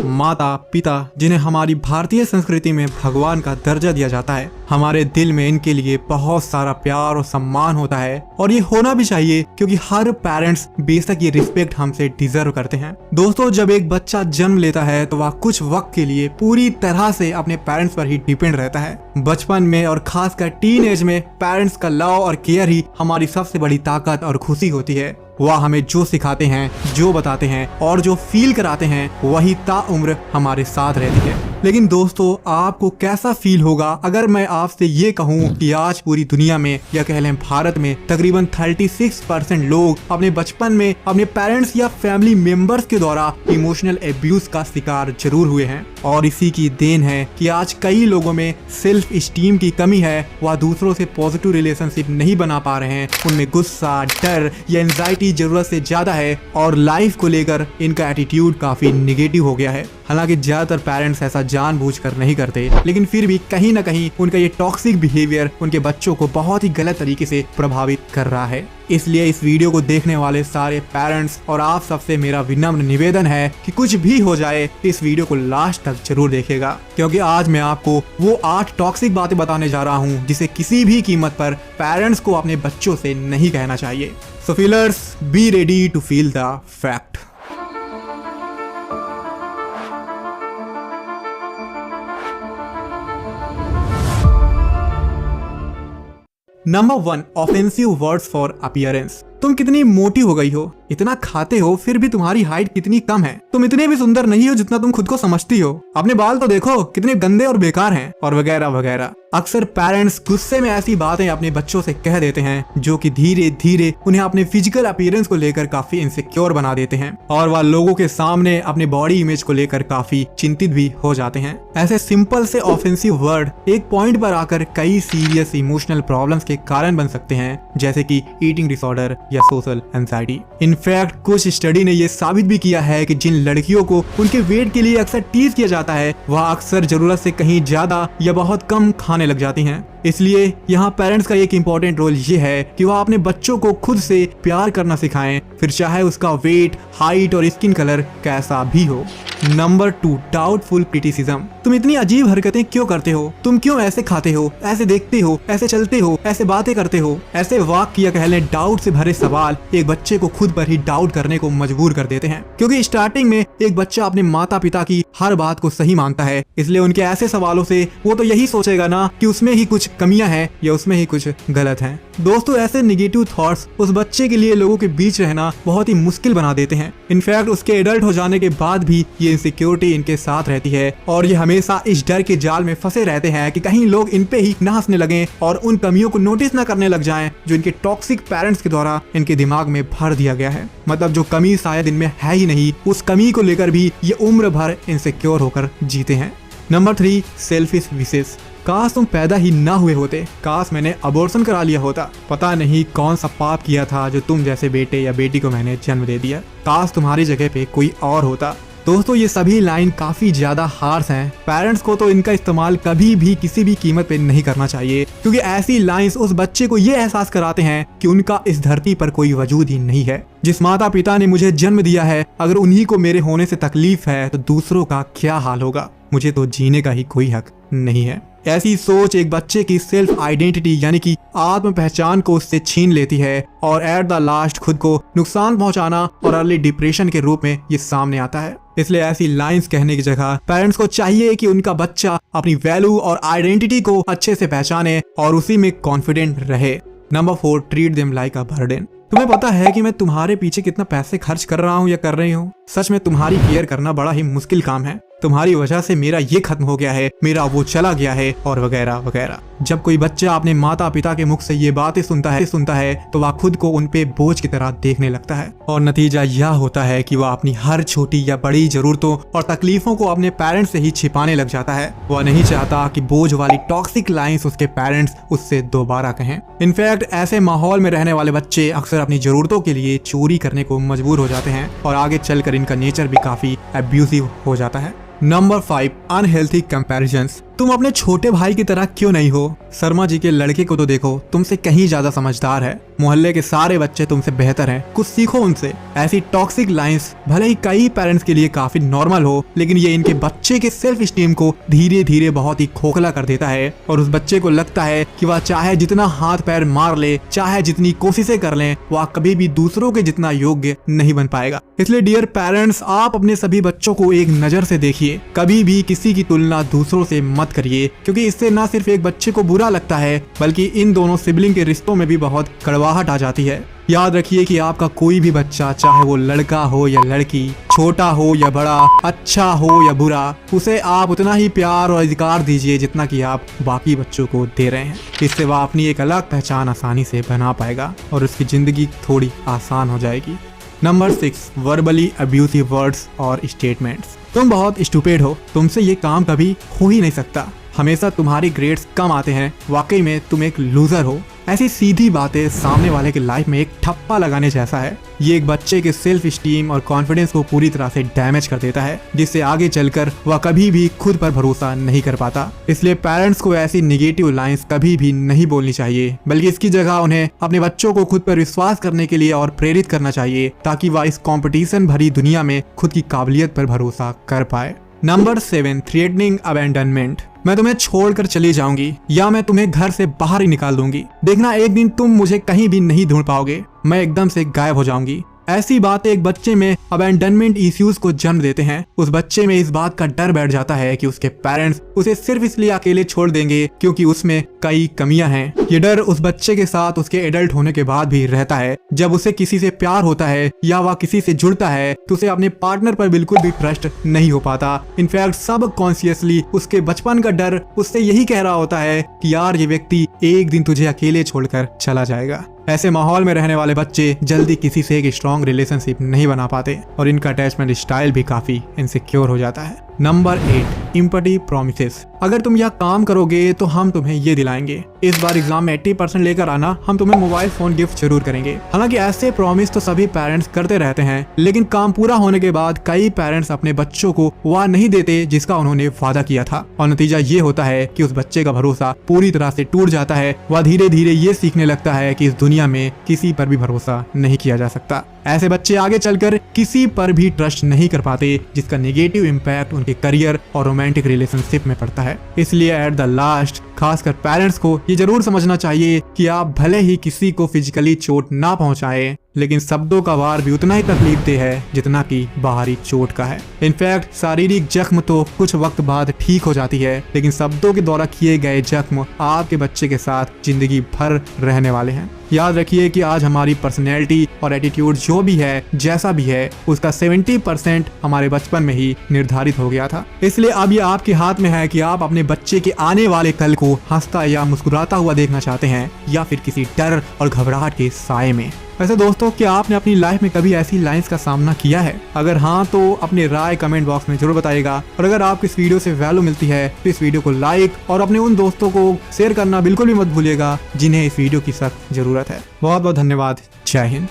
माता पिता जिन्हें हमारी भारतीय संस्कृति में भगवान का दर्जा दिया जाता है, हमारे दिल में इनके लिए बहुत सारा प्यार और सम्मान होता है और ये होना भी चाहिए, क्योंकि हर पेरेंट्स बेशक ये रिस्पेक्ट हमसे डिजर्व करते हैं। दोस्तों, जब एक बच्चा जन्म लेता है तो वह कुछ वक्त के लिए पूरी तरह से अपने पेरेंट्स पर ही डिपेंड रहता है। बचपन में और खासकर टीन एज में पेरेंट्स का लव और केयर ही हमारी सबसे बड़ी ताकत और खुशी होती है। वह हमें जो सिखाते हैं, जो बताते हैं और जो फील कराते हैं, वही ताउम्र हमारे साथ रहती है। लेकिन दोस्तों, आपको कैसा फील होगा अगर मैं आपसे ये कहूँ कि आज पूरी दुनिया में या कह लें भारत में तकरीबन 36% लोग अपने बचपन में अपने पेरेंट्स या फैमिली मेंबर्स के द्वारा इमोशनल एब्यूज का शिकार जरूर हुए हैं। और इसी की देन है कि आज कई लोगों में सेल्फ स्टीम की कमी है, वह दूसरों से पॉजिटिव रिलेशनशिप नहीं बना पा रहे हैं, उनमें गुस्सा, डर या एंजाइटी जरूरत से ज्यादा है और लाइफ को लेकर इनका एटीट्यूड काफी निगेटिव हो गया है। हालांकि ज्यादातर पेरेंट्स ऐसा जानबूझकर नहीं करते, लेकिन फिर भी कहीं ना कहीं उनका ये टॉक्सिक बिहेवियर उनके बच्चों को बहुत ही गलत तरीके से प्रभावित कर रहा है। इसलिए इस वीडियो को देखने वाले सारे पेरेंट्स और आप सबसे मेरा विनम्र निवेदन है कि कुछ भी हो जाए इस वीडियो को लास्ट तक जरूर देखिएगा, क्योंकि आज मैं आपको वो 8 टॉक्सिक बातें बताने जा रहा हूँ जिसे किसी भी कीमत पर पेरेंट्स को अपने बच्चों से नहीं कहना चाहिए। So feelers, be ready to feel the fact. Number 1, offensive words for appearance. तुम कितनी मोटी हो गई हो, इतना खाते हो, फिर भी तुम्हारी हाइट कितनी कम है। तुम इतने भी सुंदर नहीं हो जितना तुम खुद को समझती हो। अपने बाल तो देखो कितने गंदे और बेकार हैं, और वगैरह वगैरह। अक्सर पेरेंट्स गुस्से में ऐसी बातें अपने बच्चों से कह देते हैं जो कि धीरे धीरे उन्हें अपने फिजिकल अपीयरेंस को लेकर काफी इनसिक्योर बना देते हैं और वह लोगों के सामने अपने बॉडी इमेज को लेकर काफी चिंतित भी हो जाते हैं। ऐसे सिंपल से ऑफेंसिव वर्ड एक पॉइंट पर आकर कई सीरियस इमोशनल प्रॉब्लम्स के कारण बन सकते हैं, जैसे कि ईटिंग डिसऑर्डर या सोशल एंजाइटी। इनफैक्ट कुछ स्टडी ने यह साबित भी किया है कि जिन लड़कियों को उनके वेट के लिए अक्सर टीज किया जाता है, वह अक्सर जरूरत से कहीं ज्यादा या बहुत कम खाने लग जाती हैं। इसलिए यहाँ पेरेंट्स का एक इम्पोर्टेंट रोल ये है कि वह अपने बच्चों को खुद से प्यार करना सिखाएं, फिर चाहे उसका वेट, हाइट और स्किन कलर कैसा भी हो। Number 2, doubtful criticism. तुम इतनी अजीब हरकतें क्यों करते हो? तुम क्यों ऐसे खाते हो, ऐसे देखते हो, ऐसे चलते हो, ऐसे बातें करते हो? ऐसे वाक्य या कह लें डाउट से भरे सवाल एक बच्चे को खुद पर ही डाउट करने को मजबूर कर देते हैं, क्योंकि स्टार्टिंग में एक बच्चा अपने माता पिता की हर बात को सही मानता है। इसलिए उनके ऐसे सवालों से वो तो यही सोचेगा ना कि उसमें ही कुछ कमियां हैं या उसमें ही कुछ गलत है। दोस्तों, ऐसे निगेटिव थॉट्स उस बच्चे के लिए लोगों के बीच रहना बहुत ही मुश्किल बना देते हैं। इनफैक्ट उसके एडल्ट हो जाने के बाद भी ये इनसिक्योरिटी इनके साथ रहती है और ये हमेशा इस डर के जाल में फंसे रहते हैं कि कहीं लोग इन पे ही ना हंसने लगें और उन कमियों को नोटिस ना करने लग जाएं जो इनके टॉक्सिक पेरेंट्स के द्वारा इनके दिमाग में भर दिया गया है। मतलब जो कमी शायद इनमें है ही नहीं, उस कमी को लेकर भी ये उम्र भर इनसिक्योर होकर जीते हैं। Number 3, selfish wishes. काश तुम पैदा ही ना हुए होते, काश मैंने अबॉर्शन करा लिया होता, पता नहीं कौन सा पाप किया था जो तुम जैसे बेटे या बेटी को मैंने जन्म दे दिया, काश तुम्हारी जगह पे कोई और होता। दोस्तों, ये सभी लाइन काफी ज्यादा हार्श हैं। पेरेंट्स को तो इनका इस्तेमाल कभी भी किसी भी कीमत पे नहीं करना चाहिए, क्योंकि ऐसी लाइंस उस बच्चे को ये एहसास कराते हैं कि उनका इस धरती पर कोई वजूद ही नहीं है। जिस माता पिता ने मुझे जन्म दिया है, अगर उन्हीं को मेरे होने से तकलीफ है तो दूसरों का क्या हाल होगा? मुझे तो जीने का ही कोई हक नहीं है। ऐसी सोच एक बच्चे की सेल्फ आइडेंटिटी यानी कि आत्म पहचान को उससे छीन लेती है और एट द लास्ट खुद को नुकसान पहुंचाना और अर्ली डिप्रेशन के रूप में ये सामने आता है। इसलिए ऐसी लाइंस कहने की जगह पेरेंट्स को चाहिए कि उनका बच्चा अपनी वैल्यू और आइडेंटिटी को अच्छे से पहचाने और उसी में कॉन्फिडेंट रहे। Number 4, treat them like a burden. तुम्हें पता है कि मैं तुम्हारे पीछे कितना पैसे खर्च कर रहा हूँ या कर रही हूँ? सच में तुम्हारी केयर करना बड़ा ही मुश्किल काम है। तुम्हारी वजह से मेरा ये खत्म हो गया है, मेरा वो चला गया है और वगैरह वगैरह। जब कोई बच्चा अपने माता पिता के मुख से ये बातें सुनता है तो वह खुद को उन पे बोझ की तरह देखने लगता है और नतीजा यह होता है कि वह अपनी हर छोटी या बड़ी जरूरतों और तकलीफों को अपने पेरेंट्स से ही छिपाने लग जाता है। वह नहीं चाहता कि बोझ वाली टॉक्सिक लाइंस उसके पेरेंट्स उससे दोबारा कहें। इनफैक्ट ऐसे माहौल में रहने वाले बच्चे अक्सर अपनी जरूरतों के लिए चोरी करने को मजबूर हो जाते हैं और आगे चलकर इनका नेचर भी काफी अब्यूसिव हो जाता है। Number 5, unhealthy comparisons. तुम अपने छोटे भाई की तरह क्यों नहीं हो? शर्मा जी के लड़के को तो देखो, तुमसे कहीं ज्यादा समझदार है। मोहल्ले के सारे बच्चे तुमसे बेहतर हैं, कुछ सीखो उनसे। ऐसी टॉक्सिक लाइंस भले ही कई पेरेंट्स के लिए काफी नॉर्मल हो, लेकिन ये इनके बच्चे के सेल्फ स्टीम को धीरे धीरे बहुत ही खोखला कर देता है और उस बच्चे को लगता है कि वह चाहे जितना हाथ पैर मार ले, चाहे जितनी कोशिशें कर ले, वह कभी भी दूसरों के जितना योग्य नहीं बन पाएगा। इसलिए डियर पेरेंट्स, आप अपने सभी बच्चों को एक नजर से देखिए। कभी भी किसी की तुलना दूसरों से मत करिए, क्योंकि इससे न सिर्फ एक बच्चे को बुरा लगता है, बल्कि इन दोनों सिबलिंग के रिश्तों में भी बहुत कड़वाहट आ जाती है। याद रखिए कि आपका कोई भी बच्चा, चाहे वो लड़का हो या लड़की, छोटा हो या बड़ा, अच्छा हो या बुरा, उसे आप उतना ही प्यार और अधिकार दीजिए जितना कि आप बाकी बच्चों को दे रहे हैं। इससे वह अपनी एक अलग पहचान आसानी से बना पाएगा और उसकी जिंदगी थोड़ी आसान हो जाएगी। नंबर 6, वर्बली अब्यूसिव वर्ड्स और स्टेटमेंट्स। तुम बहुत स्टूपिड हो, तुमसे ये काम कभी हो ही नहीं सकता, हमेशा तुम्हारी ग्रेड्स कम आते हैं, वाकई में तुम एक लूजर हो। ऐसी सीधी बातें सामने वाले की लाइफ में एक ठप्पा लगाने जैसा है। ये एक बच्चे के सेल्फ स्टीम और कॉन्फिडेंस को पूरी तरह से डैमेज कर देता है, जिससे आगे चलकर वह कभी भी खुद पर भरोसा नहीं कर पाता। इसलिए पेरेंट्स को ऐसी निगेटिव लाइंस कभी भी नहीं बोलनी चाहिए, बल्कि इसकी जगह उन्हें अपने बच्चों को खुद पर विश्वास करने के लिए और प्रेरित करना चाहिए, ताकि वह इस कंपटीशन भरी दुनिया में खुद की काबिलियत पर भरोसा कर पाए। Number 7, threatening abandonment. मैं तुम्हें छोड़कर चली जाऊंगी या मैं तुम्हें घर से बाहर ही निकाल दूंगी। देखना, एक दिन तुम मुझे कहीं भी नहीं ढूंढ पाओगे, मैं एकदम से गायब हो जाऊंगी। ऐसी बातें एक बच्चे में अबैंडनमेंट इश्यूज को जन्म देते हैं। उस बच्चे में इस बात का डर बैठ जाता है कि उसके पेरेंट्स उसे सिर्फ इसलिए अकेले छोड़ देंगे क्योंकि उसमें कई कमियां हैं। ये डर उस बच्चे के साथ उसके एडल्ट होने के बाद भी रहता है। जब उसे किसी से प्यार होता है या वह किसी से जुड़ता है तो उसे अपने पार्टनर पर बिल्कुल भी ट्रस्ट नहीं हो पाता। इनफैक्ट सब कॉन्शियसली उसके बचपन का डर उससे यही कह रहा होता है कि यार, ये व्यक्ति एक दिन तुझे अकेले छोड़कर चला जाएगा। ऐसे माहौल में रहने वाले बच्चे जल्दी किसी से एक स्ट्रॉन्ग रिलेशनशिप नहीं बना पाते और इनका अटैचमेंट स्टाइल भी काफी इनसिक्योर हो जाता है। Number 8, empathy promises. अगर तुम यह काम करोगे तो हम तुम्हें ये दिलाएंगे, इस बार एग्जाम में 80% लेकर आना, हम तुम्हें मोबाइल फोन गिफ्ट जरूर करेंगे। हालांकि ऐसे प्रॉमिस तो सभी पेरेंट्स करते रहते हैं, लेकिन काम पूरा होने के बाद कई पेरेंट्स अपने बच्चों को वह नहीं देते जिसका उन्होंने वादा किया था, और नतीजा ये होता है कि उस बच्चे का भरोसा पूरी तरह से टूट जाता है। वह धीरे धीरे ये सीखने लगता है कि इस दुनिया में किसी पर भी भरोसा नहीं किया जा सकता। ऐसे बच्चे आगे चलकर किसी पर भी ट्रस्ट नहीं कर पाते, जिसका नेगेटिव इम्पैक्ट उनके करियर और रोमांटिक रिलेशनशिप में पड़ता है। इसलिए एट द लास्ट खासकर पेरेंट्स को ये जरूर समझना चाहिए कि आप भले ही किसी को फिजिकली चोट ना पहुंचाएं, लेकिन शब्दों का वार भी उतना ही तकलीफदेह है जितना कि बाहरी चोट का है। इनफैक्ट शारीरिक जख्म तो कुछ वक्त बाद ठीक हो जाती है, लेकिन शब्दों के द्वारा किए गए जख्म आपके बच्चे के साथ जिंदगी भर रहने वाले हैं। याद रखिए कि आज हमारी पर्सनैलिटी और एटीट्यूड जो भी है, जैसा भी है, उसका 70% हमारे बचपन में ही निर्धारित हो गया था। इसलिए अब ये आपके हाथ में है कि आप अपने बच्चे के आने वाले कल को हंसता या मुस्कुराता हुआ देखना चाहते हैं या फिर किसी डर और घबराहट के साए में। वैसे दोस्तों, क्या आपने अपनी लाइफ में कभी ऐसी लाइंस का सामना किया है? अगर हाँ तो अपनी राय कमेंट बॉक्स में जरूर बताइएगा, और अगर आपको इस वीडियो से वैल्यू मिलती है तो इस वीडियो को लाइक और अपने उन दोस्तों को शेयर करना बिल्कुल भी मत भूलिएगा जिन्हें इस वीडियो की सख्त जरूरत है। बहुत बहुत धन्यवाद। जय हिंद।